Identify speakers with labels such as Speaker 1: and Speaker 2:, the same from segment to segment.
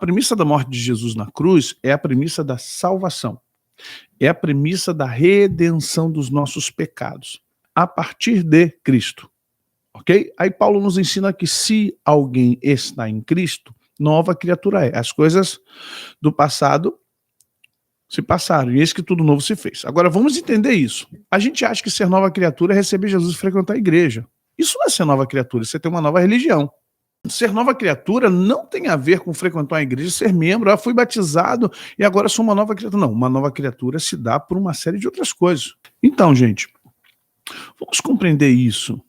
Speaker 1: premissa da morte de Jesus na cruz é a premissa da salvação. É a premissa da redenção dos nossos pecados, a partir de Cristo. Ok? Aí Paulo nos ensina que se alguém está em Cristo, nova criatura é. As coisas do passado se passaram, e eis que tudo novo se fez. Agora vamos entender isso. A gente acha que ser nova criatura é receber Jesus e frequentar a igreja. Isso não é ser nova criatura, isso é ter uma nova religião. Ser nova criatura não tem a ver com frequentar a igreja, ser membro, fui batizado e agora sou uma nova criatura. Não, uma nova criatura se dá por uma série de outras coisas. Então, gente, vamos compreender isso.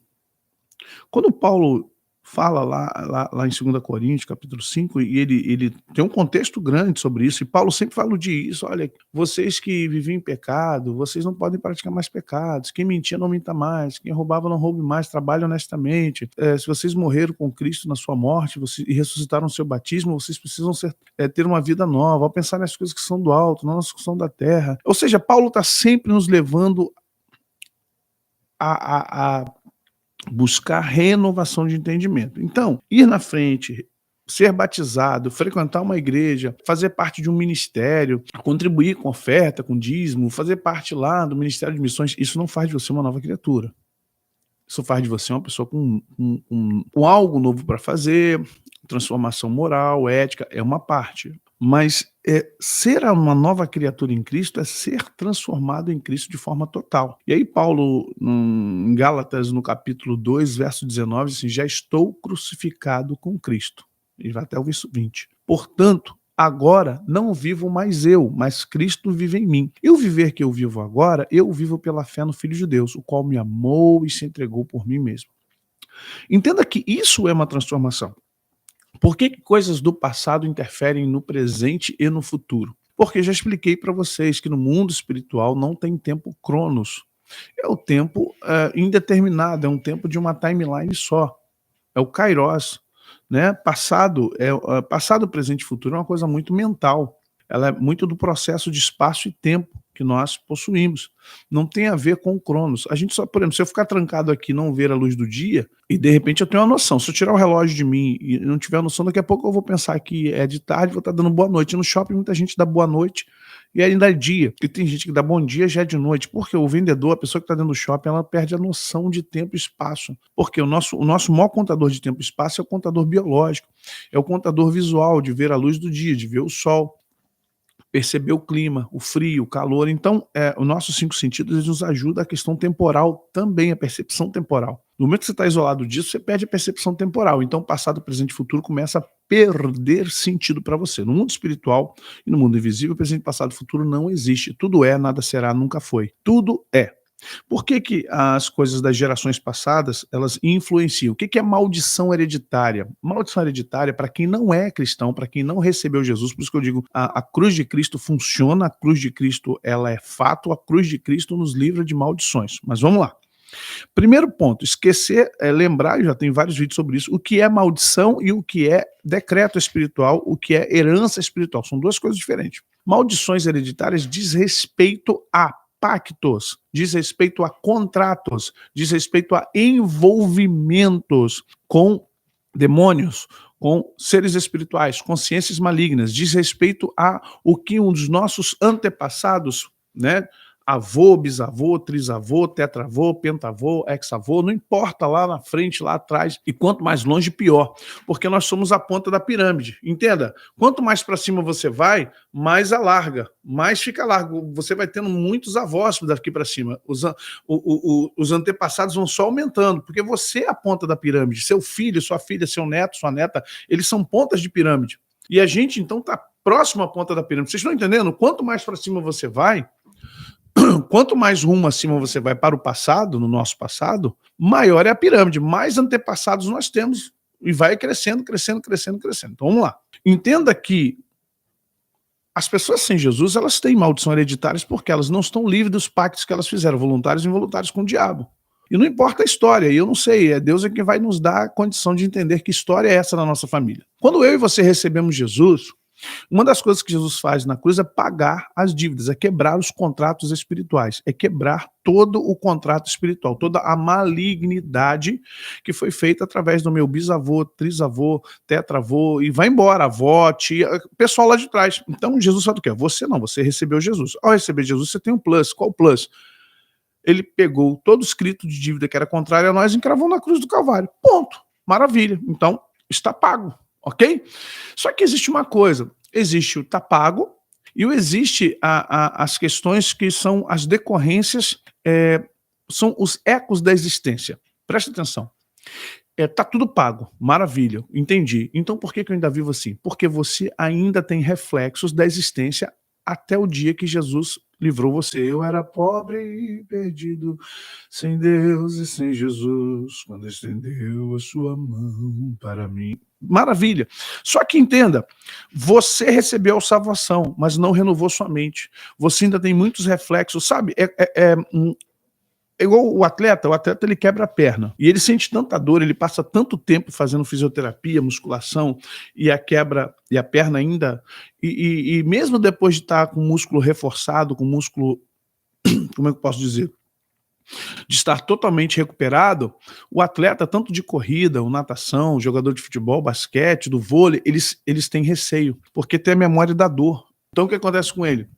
Speaker 1: Quando Paulo fala lá em 2 Coríntios, capítulo 5, e ele tem um contexto grande sobre isso, e Paulo sempre fala disso, olha, vocês que viviam em pecado, vocês não podem praticar mais pecados, quem mentia não minta mais, quem roubava não roube mais, trabalhe honestamente, se vocês morreram com Cristo na sua morte e ressuscitaram no seu batismo, vocês precisam ter uma vida nova, ao pensar nas coisas que são do alto, não nas que são da terra. Ou seja, Paulo está sempre nos levando a buscar renovação de entendimento. Então, ir na frente, ser batizado, frequentar uma igreja, fazer parte de um ministério, contribuir com oferta, com dízimo, fazer parte lá do Ministério de Missões, isso não faz de você uma nova criatura. Isso faz de você uma pessoa com algo novo para fazer, transformação moral, ética, é uma parte. Mas ser uma nova criatura em Cristo é ser transformado em Cristo de forma total. E aí Paulo, em Gálatas, no capítulo 2, verso 19, diz assim, já estou crucificado com Cristo. E vai até o verso 20. Portanto, agora não vivo mais eu, mas Cristo vive em mim. E o viver que eu vivo agora, eu vivo pela fé no Filho de Deus, o qual me amou e se entregou por mim mesmo. Entenda que isso é uma transformação. Por que coisas do passado interferem no presente e no futuro? Porque já expliquei para vocês que no mundo espiritual não tem tempo cronos. É o tempo indeterminado, é um tempo de uma timeline só. É o kairos. Né? Passado, presente e futuro é uma coisa muito mental. Ela é muito do processo de espaço e tempo que nós possuímos. Não tem a ver com o cronos. A gente só, por exemplo, se eu ficar trancado aqui e não ver a luz do dia, e de repente eu tenho uma noção, se eu tirar o relógio de mim e não tiver a noção, daqui a pouco eu vou pensar que é de tarde, vou estar dando boa noite. No shopping muita gente dá boa noite e ainda é dia. E tem gente que dá bom dia já é de noite. Porque o vendedor, a pessoa que está dentro do shopping, ela perde a noção de tempo e espaço. Porque o nosso maior contador de tempo e espaço é o contador biológico. É o contador visual, de ver a luz do dia, de ver o sol, perceber o clima, o frio, o calor. Então, os nossos 5 sentidos eles nos ajudam a questão temporal também, a percepção temporal. No momento que você está isolado disso, você perde a percepção temporal. Então, passado, presente e futuro começa a perder sentido para você. No mundo espiritual e no mundo invisível, presente, passado e futuro não existe. Tudo é, nada será, nunca foi. Tudo é. Por que as coisas das gerações passadas, elas influenciam? O que é maldição hereditária? Maldição hereditária, para quem não é cristão, para quem não recebeu Jesus, por isso que eu digo, a cruz de Cristo funciona, a cruz de Cristo ela é fato, a cruz de Cristo nos livra de maldições. Mas vamos lá. Primeiro ponto, esquecer, lembrar, eu já tenho vários vídeos sobre isso, o que é maldição e o que é decreto espiritual, o que é herança espiritual. São duas coisas diferentes. Maldições hereditárias diz respeito a pactos, diz respeito a contratos, diz respeito a envolvimentos com demônios, com seres espirituais, consciências malignas, diz respeito a o que um dos nossos antepassados, né, avô, bisavô, trisavô, tetravô, pentavô, hexavô, não importa lá na frente, lá atrás, e quanto mais longe, pior, porque nós somos a ponta da pirâmide, entenda? Quanto mais para cima você vai, mais alarga, mais fica largo, você vai tendo muitos avós daqui para cima, os antepassados vão só aumentando, porque você é a ponta da pirâmide, seu filho, sua filha, seu neto, sua neta, eles são pontas de pirâmide, e a gente então está próximo à ponta da pirâmide, vocês estão entendendo? Quanto mais para cima você vai, quanto mais rumo acima você vai para o passado, no nosso passado, maior é a pirâmide, mais antepassados nós temos e vai crescendo, crescendo, crescendo, crescendo. Então vamos lá. Entenda que as pessoas sem Jesus, elas têm maldição hereditárias porque elas não estão livres dos pactos que elas fizeram, voluntários e involuntários com o diabo. E não importa a história, e eu não sei, Deus é quem vai nos dar a condição de entender que história é essa na nossa família. Quando eu e você recebemos Jesus, Uma das coisas que Jesus faz na cruz é pagar as dívidas, é quebrar os contratos espirituais, é quebrar todo o contrato espiritual, toda a malignidade que foi feita através do meu bisavô, trisavô, tetravô, e vai embora, avó, tia, pessoal lá de trás. Então Jesus fala o quê? Você não, você recebeu Jesus. Ao receber Jesus, você tem um plus. Qual o plus? Ele pegou todo o escrito de dívida que era contrário a nós e encravou na cruz do Calvário. Ponto. Maravilha. Então, está pago. Ok? Só que existe uma coisa, existe o tá pago e existe as questões que são as decorrências, são os ecos da existência. Presta atenção. Tá tudo pago, maravilha, entendi. Então por que eu ainda vivo assim? Porque você ainda tem reflexos da existência até o dia que Jesus livrou você. Eu era pobre e perdido, sem Deus e sem Jesus, quando estendeu a sua mão para mim. Maravilha. Só que entenda, você recebeu a salvação, mas não renovou sua mente. Você ainda tem muitos reflexos, sabe? É igual o atleta ele quebra a perna, e ele sente tanta dor, ele passa tanto tempo fazendo fisioterapia, musculação, e a perna ainda, e mesmo depois de estar com o músculo reforçado, com o músculo, como é que eu posso dizer, de estar totalmente recuperado, o atleta, tanto de corrida, o natação, o jogador de futebol, basquete, do vôlei, eles têm receio, porque tem a memória da dor. Então o que acontece com ele?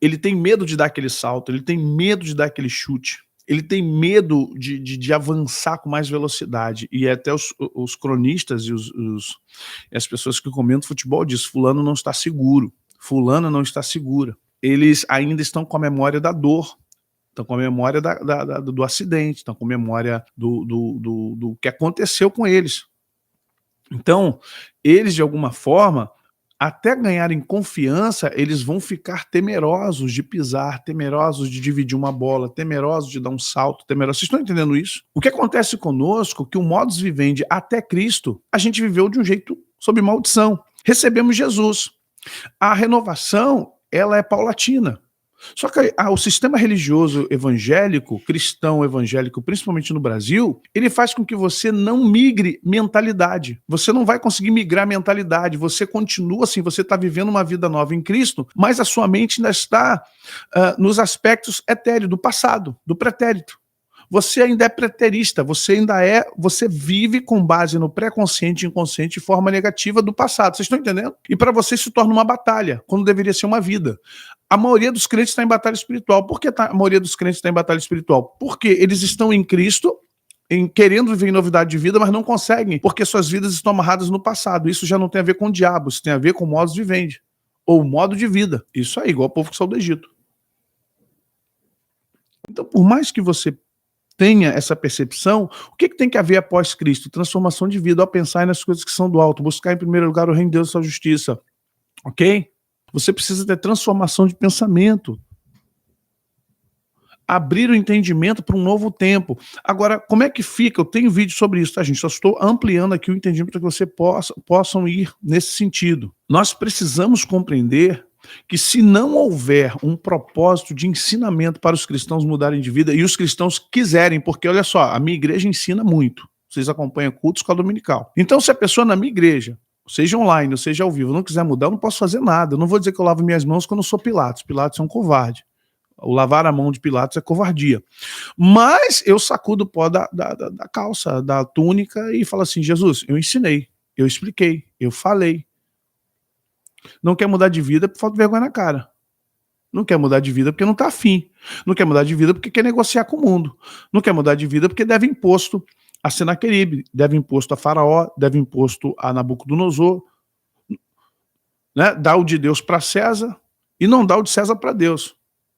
Speaker 1: Ele tem medo de dar aquele salto, ele tem medo de dar aquele chute, ele tem medo de avançar com mais velocidade. E até os cronistas e as pessoas que comentam futebol dizem: fulano não está seguro, fulano não está segura. Eles ainda estão com a memória da dor, estão com a memória do acidente, estão com a memória do que aconteceu com eles. Então, eles, de alguma forma, até ganharem confiança, eles vão ficar temerosos de pisar, temerosos de dividir uma bola, temerosos de dar um salto, temerosos. Vocês estão entendendo isso? O que acontece conosco, que o modus vivendi até Cristo, a gente viveu de um jeito sob maldição. Recebemos Jesus. A renovação, ela é paulatina. Só que o sistema religioso evangélico, cristão evangélico, principalmente no Brasil, ele faz com que você não migre mentalidade. Você não vai conseguir migrar mentalidade. Você continua assim, você está vivendo uma vida nova em Cristo, mas a sua mente ainda está nos etéreos do passado, do pretérito. Você ainda é preterista, você vive com base no pré-consciente e inconsciente de forma negativa do passado. Vocês estão entendendo? E para você isso torna uma batalha, quando deveria ser uma vida. A maioria dos crentes está em batalha espiritual. Por que a maioria dos crentes está em batalha espiritual? Porque eles estão em Cristo, querendo viver em novidade de vida, mas não conseguem, porque suas vidas estão amarradas no passado. Isso já não tem a ver com o diabo, isso tem a ver com modus vivendi, ou modo de vida. Isso aí, igual o povo que saiu do Egito. Então, por mais que você tenha essa percepção, o que tem que haver após Cristo? Transformação de vida, ao pensar nas coisas que são do alto, buscar em primeiro lugar o reino de Deus e sua justiça, ok? Você precisa ter transformação de pensamento, abrir o entendimento para um novo tempo. Agora, como é que fica? Eu tenho vídeo sobre isso, tá, gente? Só estou ampliando aqui o entendimento para que você possam ir nesse sentido. Nós precisamos compreender que se não houver um propósito de ensinamento para os cristãos mudarem de vida, e os cristãos quiserem, porque olha só, a minha igreja ensina muito, vocês acompanham cultos com a dominical. Então se a pessoa na minha igreja, seja online ou seja ao vivo, não quiser mudar, eu não posso fazer nada. Eu não vou dizer que eu lavo minhas mãos quando eu sou Pilatos. Pilatos é um covarde. O lavar a mão de Pilatos é covardia. Mas eu sacudo o pó da calça, da túnica e falo assim: Jesus, eu ensinei, eu expliquei, eu falei. Não quer mudar de vida por falta de vergonha na cara. Não quer mudar de vida porque não está afim. Não quer mudar de vida porque quer negociar com o mundo. Não quer mudar de vida porque deve imposto a Senaqueribe, deve imposto a Faraó, deve imposto a Nabucodonosor, né? Dá o de Deus para César e não dá o de César para Deus.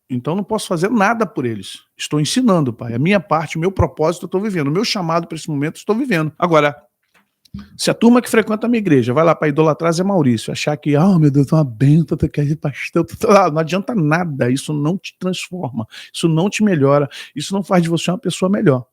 Speaker 1: Então não posso fazer nada por eles. Estou ensinando, Pai. A minha parte, o meu propósito eu estou vivendo. O meu chamado para esse momento eu estou vivendo. Agora, se a turma que frequenta a minha igreja vai lá para idolatrar Zé Maurício, achar que, meu Deus, uma bênção, tu quer ir pastor, não adianta nada, isso não te transforma, isso não te melhora, isso não faz de você uma pessoa melhor.